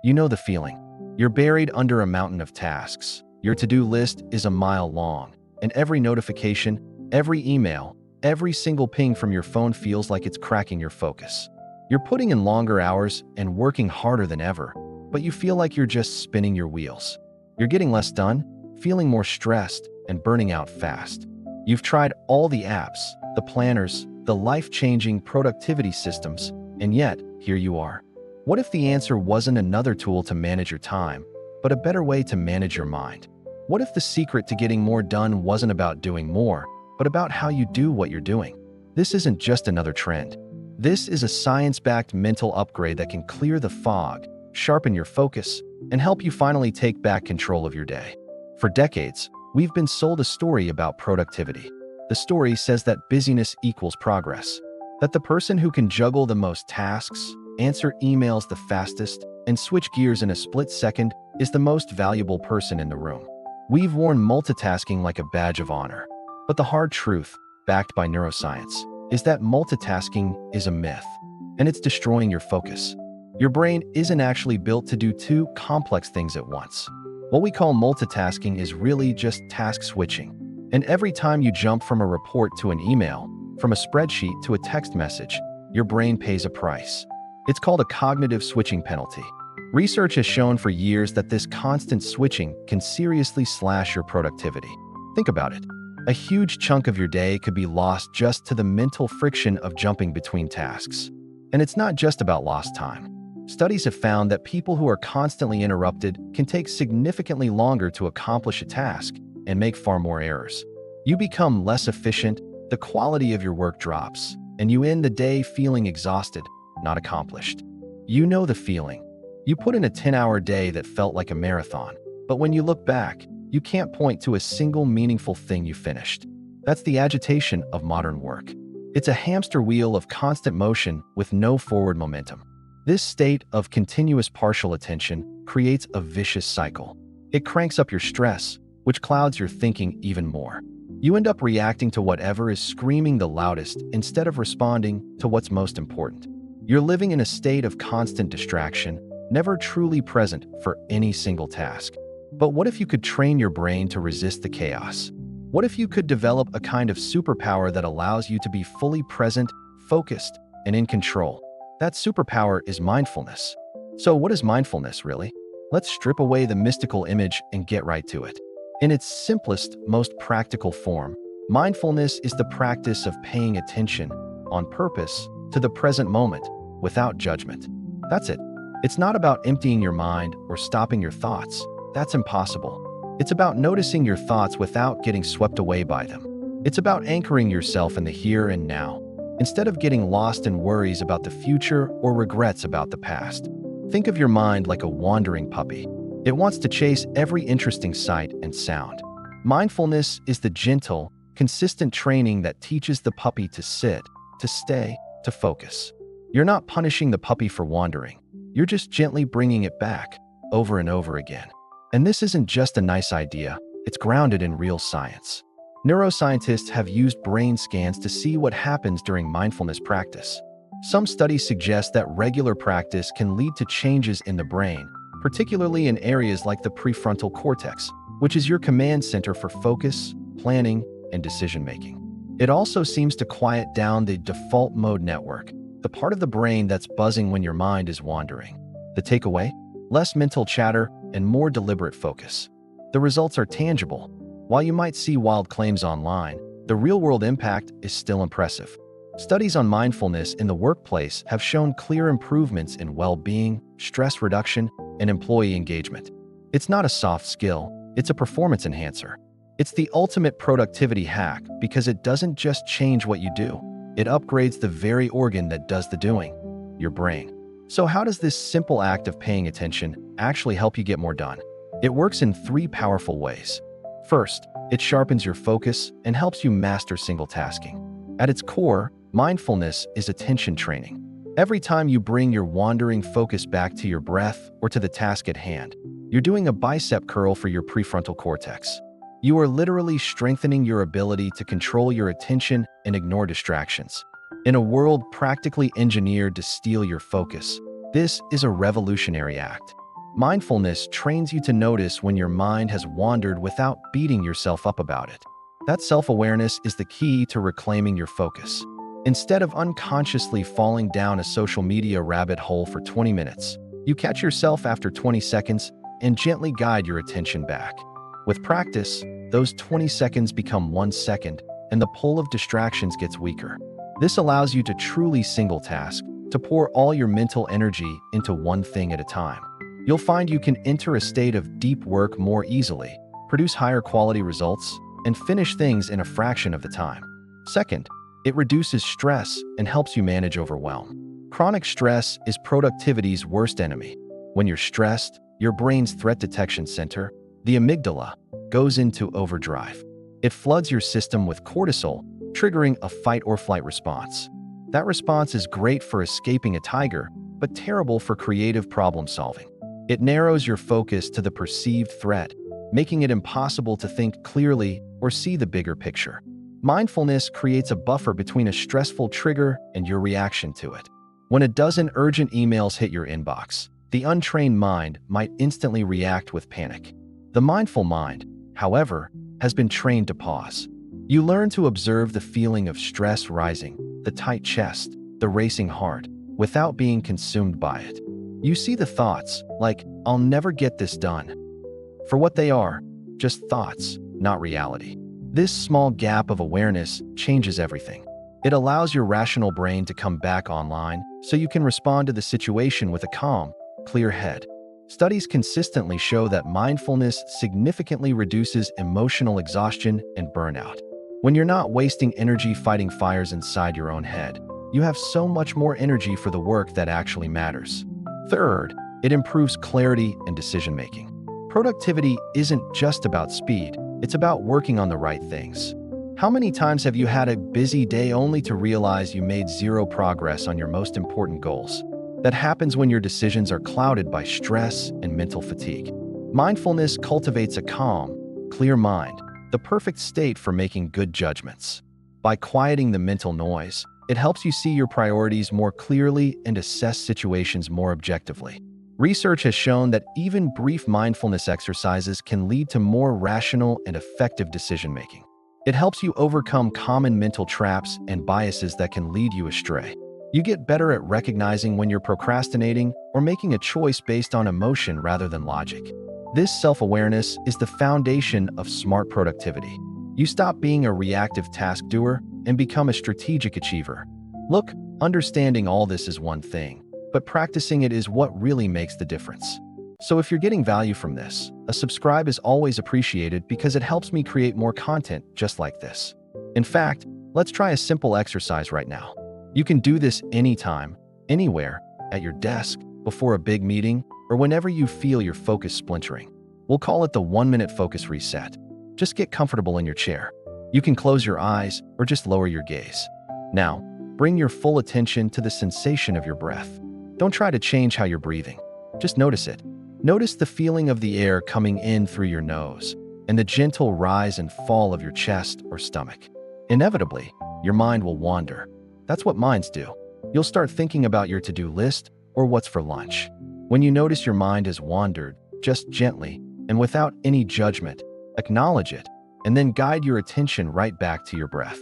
You know the feeling. You're buried under a mountain of tasks. Your to-do list is a mile long, and every notification, every email, every single ping from your phone feels like it's cracking your focus. You're putting in longer hours and working harder than ever, but you feel like you're just spinning your wheels. You're getting less done, feeling more stressed, and burning out fast. You've tried all the apps, the planners, the life-changing productivity systems, and yet, here you are. What if the answer wasn't another tool to manage your time, but a better way to manage your mind? What if the secret to getting more done wasn't about doing more, but about how you do what you're doing? This isn't just another trend. This is a science-backed mental upgrade that can clear the fog, sharpen your focus, and help you finally take back control of your day. For decades, we've been sold a story about productivity. The story says that busyness equals progress, that the person who can juggle the most tasks, answer emails the fastest, and switch gears in a split second is the most valuable person in the room. We've worn multitasking like a badge of honor. But the hard truth, backed by neuroscience, is that multitasking is a myth, and it's destroying your focus. Your brain isn't actually built to do two complex things at once. What we call multitasking is really just task switching. And every time you jump from a report to an email, from a spreadsheet to a text message, your brain pays a price. It's called a cognitive switching penalty. Research has shown for years that this constant switching can seriously slash your productivity. Think about it. A huge chunk of your day could be lost just to the mental friction of jumping between tasks. And it's not just about lost time. Studies have found that people who are constantly interrupted can take significantly longer to accomplish a task and make far more errors. You become less efficient, the quality of your work drops, and you end the day feeling exhausted, not accomplished. You know the feeling. You put in a 10-hour day that felt like a marathon, but when you look back, you can't point to a single meaningful thing you finished. That's the agitation of modern work. It's a hamster wheel of constant motion with no forward momentum. This state of continuous partial attention creates a vicious cycle. It cranks up your stress, which clouds your thinking even more. You end up reacting to whatever is screaming the loudest instead of responding to what's most important. You're living in a state of constant distraction, never truly present for any single task. But what if you could train your brain to resist the chaos? What if you could develop a kind of superpower that allows you to be fully present, focused, and in control? That superpower is mindfulness. So what is mindfulness, really? Let's strip away the mystical image and get right to it. In its simplest, most practical form, mindfulness is the practice of paying attention, on purpose, to the present moment, without judgment. That's it. It's not about emptying your mind or stopping your thoughts. That's impossible. It's about noticing your thoughts without getting swept away by them. It's about anchoring yourself in the here and now, instead of getting lost in worries about the future or regrets about the past. Think of your mind like a wandering puppy. It wants to chase every interesting sight and sound. Mindfulness is the gentle, consistent training that teaches the puppy to sit, to stay, to focus. You're not punishing the puppy for wandering. You're just gently bringing it back, over and over again. And this isn't just a nice idea, it's grounded in real science. Neuroscientists have used brain scans to see what happens during mindfulness practice. Some studies suggest that regular practice can lead to changes in the brain, particularly in areas like the prefrontal cortex, which is your command center for focus, planning, and decision-making. It also seems to quiet down the default mode network, the part of the brain that's buzzing when your mind is wandering. The takeaway? Less mental chatter and more deliberate focus. The results are tangible. While you might see wild claims online, the real-world impact is still impressive. Studies on mindfulness in the workplace have shown clear improvements in well-being, stress reduction, and employee engagement. It's not a soft skill, it's a performance enhancer. It's the ultimate productivity hack because it doesn't just change what you do, it upgrades the very organ that does the doing, your brain. So how does this simple act of paying attention actually help you get more done? It works in 3 powerful ways. First, it sharpens your focus and helps you master single tasking. At its core, mindfulness is attention training. Every time you bring your wandering focus back to your breath or to the task at hand, you're doing a bicep curl for your prefrontal cortex. You are literally strengthening your ability to control your attention and ignore distractions. In a world practically engineered to steal your focus, this is a revolutionary act. Mindfulness trains you to notice when your mind has wandered without beating yourself up about it. That self-awareness is the key to reclaiming your focus. Instead of unconsciously falling down a social media rabbit hole for 20 minutes, you catch yourself after 20 seconds and gently guide your attention back. With practice, those 20 seconds become 1 second, and the pull of distractions gets weaker. This allows you to truly single task, to pour all your mental energy into one thing at a time. You'll find you can enter a state of deep work more easily, produce higher quality results, and finish things in a fraction of the time. Second, it reduces stress and helps you manage overwhelm. Chronic stress is productivity's worst enemy. When you're stressed, your brain's threat detection center, the amygdala, goes into overdrive. It floods your system with cortisol, triggering a fight or flight response. That response is great for escaping a tiger, but terrible for creative problem solving. It narrows your focus to the perceived threat, making it impossible to think clearly or see the bigger picture. Mindfulness creates a buffer between a stressful trigger and your reaction to it. When a dozen urgent emails hit your inbox, the untrained mind might instantly react with panic. The mindful mind, however, has been trained to pause. You learn to observe the feeling of stress rising, the tight chest, the racing heart, without being consumed by it. You see the thoughts, like, "I'll never get this done," for what they are, just thoughts, not reality. This small gap of awareness changes everything. It allows your rational brain to come back online so you can respond to the situation with a calm, clear head. Studies consistently show that mindfulness significantly reduces emotional exhaustion and burnout. When you're not wasting energy fighting fires inside your own head, you have so much more energy for the work that actually matters. Third, it improves clarity and decision-making. Productivity isn't just about speed, it's about working on the right things. How many times have you had a busy day only to realize you made zero progress on your most important goals? That happens when your decisions are clouded by stress and mental fatigue. Mindfulness cultivates a calm, clear mind, the perfect state for making good judgments. By quieting the mental noise, it helps you see your priorities more clearly and assess situations more objectively. Research has shown that even brief mindfulness exercises can lead to more rational and effective decision-making. It helps you overcome common mental traps and biases that can lead you astray. You get better at recognizing when you're procrastinating or making a choice based on emotion rather than logic. This self-awareness is the foundation of smart productivity. You stop being a reactive task doer and become a strategic achiever. Look, understanding all this is one thing, but practicing it is what really makes the difference. So if you're getting value from this, a subscribe is always appreciated because it helps me create more content just like this. In fact, let's try a simple exercise right now. You can do this anytime, anywhere, at your desk, before a big meeting, or whenever you feel your focus splintering. We'll call it the 1-minute focus reset. Just get comfortable in your chair. You can close your eyes or just lower your gaze. Now, bring your full attention to the sensation of your breath. Don't try to change how you're breathing. Just notice it. Notice the feeling of the air coming in through your nose and the gentle rise and fall of your chest or stomach. Inevitably, your mind will wander. That's what minds do. You'll start thinking about your to-do list or what's for lunch. When you notice your mind has wandered, just gently and without any judgment, acknowledge it, and then guide your attention right back to your breath.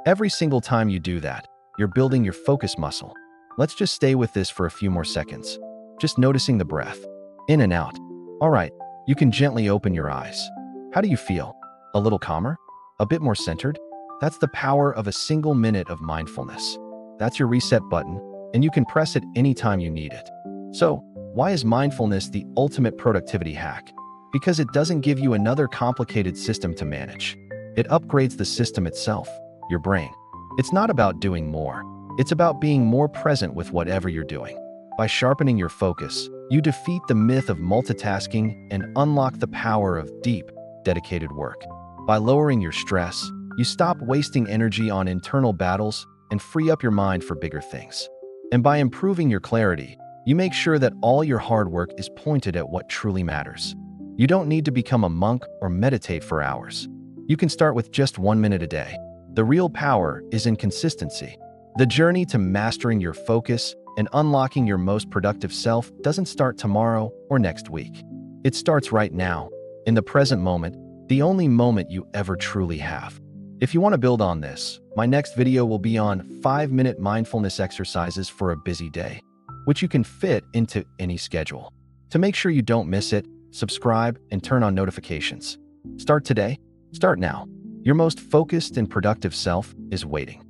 Every single time you do that, you're building your focus muscle. Let's just stay with this for a few more seconds. Just noticing the breath, in and out. All right, you can gently open your eyes. How do you feel? A little calmer? A bit more centered? That's the power of a single minute of mindfulness. That's your reset button, and you can press it anytime you need it. So, why is mindfulness the ultimate productivity hack? Because it doesn't give you another complicated system to manage. It upgrades the system itself, your brain. It's not about doing more. It's about being more present with whatever you're doing. By sharpening your focus, you defeat the myth of multitasking and unlock the power of deep, dedicated work. By lowering your stress, you stop wasting energy on internal battles and free up your mind for bigger things. And by improving your clarity, you make sure that all your hard work is pointed at what truly matters. You don't need to become a monk or meditate for hours. You can start with just 1 minute a day. The real power is in consistency. The journey to mastering your focus And unlocking your most productive self doesn't start tomorrow or next week. It starts right now, in the present moment, the only moment you ever truly have. If you want to build on this, my next video will be on 5-minute mindfulness exercises for a busy day, which you can fit into any schedule. To make sure you don't miss it, subscribe and turn on notifications. Start today. Start now. Your most focused and productive self is waiting.